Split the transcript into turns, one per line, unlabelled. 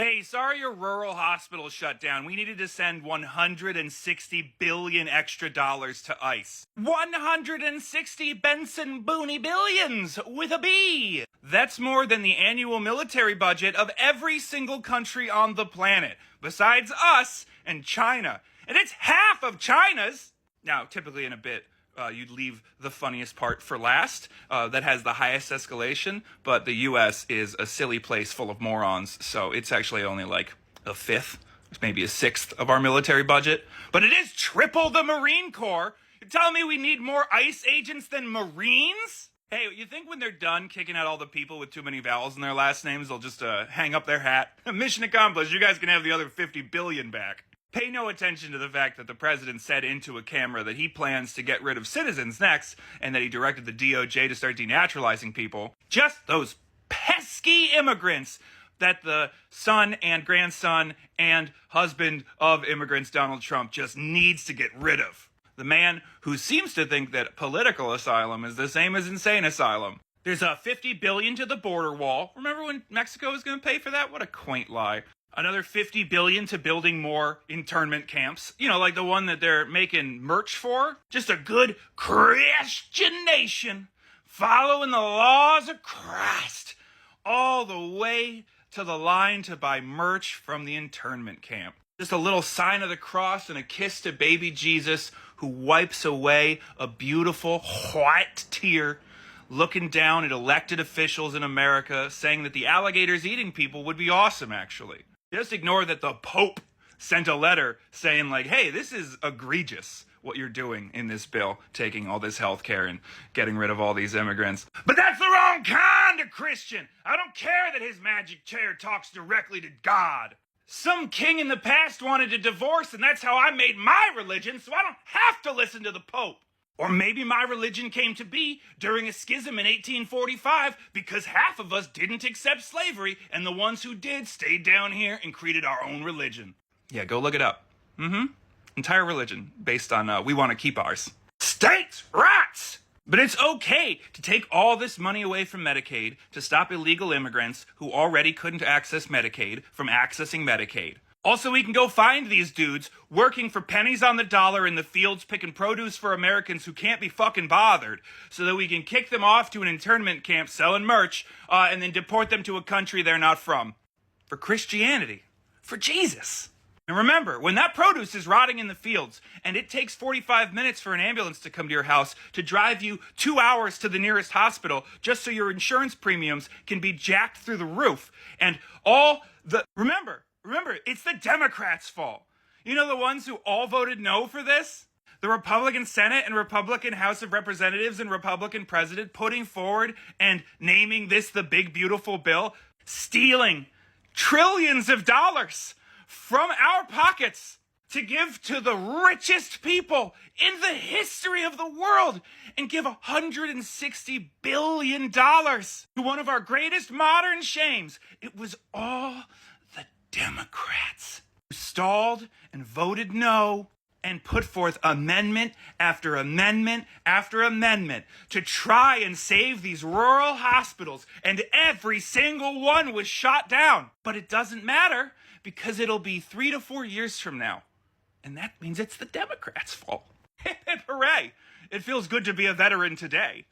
Hey, sorry your rural hospital shut down. We needed to send 160 billion extra dollars to ICE. 160 Benson Booney billions with a B. That's more than the annual military budget of every single country on the planet, besides us and China. And it's half of China's. Now, typically in a bit, you'd leave the funniest part for last. That has the highest escalation, but the U.S. is a silly place full of morons, so it's actually only like a fifth, maybe a sixth of our military budget. But it is triple the Marine Corps. You're telling me we need more ICE agents than Marines? Hey, you think when they're done kicking out all the people with too many vowels in their last names, they'll just hang up their hat? Mission accomplished. You guys can have the other 50 billion back. Pay no attention to the fact that the president said into a camera that he plans to get rid of citizens next, and that he directed the DOJ to start denaturalizing people. Just those pesky immigrants that the son and grandson and husband of immigrants Donald Trump just needs to get rid of. The man who seems to think that political asylum is the same as insane asylum. There's a $50 billion to the border wall. Remember when Mexico was going to pay for that? What a quaint lie. Another $50 billion to building more internment camps. You know, like the one that they're making merch for. Just a good Christian nation following the laws of Christ all the way to the line to buy merch from the internment camp. Just a little sign of the cross and a kiss to baby Jesus, who wipes away a beautiful white tear, looking down at elected officials in America, saying that the alligators eating people would be awesome, actually. Just ignore that the Pope sent a letter saying, like, hey, this is egregious what you're doing in this bill, taking all this health care and getting rid of all these immigrants. But that's the wrong kind of Christian. I don't care that his magic chair talks directly to God. Some king in the past wanted a divorce, and that's how I made my religion, so I don't have to listen to the Pope. Or maybe my religion came to be during a schism in 1845 because half of us didn't accept slavery, and the ones who did stayed down here and created our own religion. Yeah, go look it up. Entire religion based on we want to keep ours. States' rights! But it's okay to take all this money away from Medicaid to stop illegal immigrants who already couldn't access Medicaid from accessing Medicaid. Also, we can go find these dudes working for pennies on the dollar in the fields picking produce for Americans who can't be fucking bothered, so that we can kick them off to an internment camp selling merch, and then deport them to a country they're not from. For Christianity. For Jesus. And remember, when that produce is rotting in the fields, and it takes 45 minutes for an ambulance to come to your house to drive you 2 hours to the nearest hospital just so your insurance premiums can be jacked through the roof, and all the... Remember, it's the Democrats' fault. You know, the ones who all voted no for this? The Republican Senate and Republican House of Representatives and Republican President putting forward and naming this the big beautiful bill, stealing trillions of dollars from our pockets to give to the richest people in the history of the world, and give $160 billion to one of our greatest modern shames. It was all the Democrats who stalled and voted no and put forth amendment after amendment after amendment to try and save these rural hospitals, and every single one was shot down. But it doesn't matter, because it'll be 3 to 4 years from now, and that means it's the Democrats' fault. Hip hip hooray! It feels good to be a veteran today.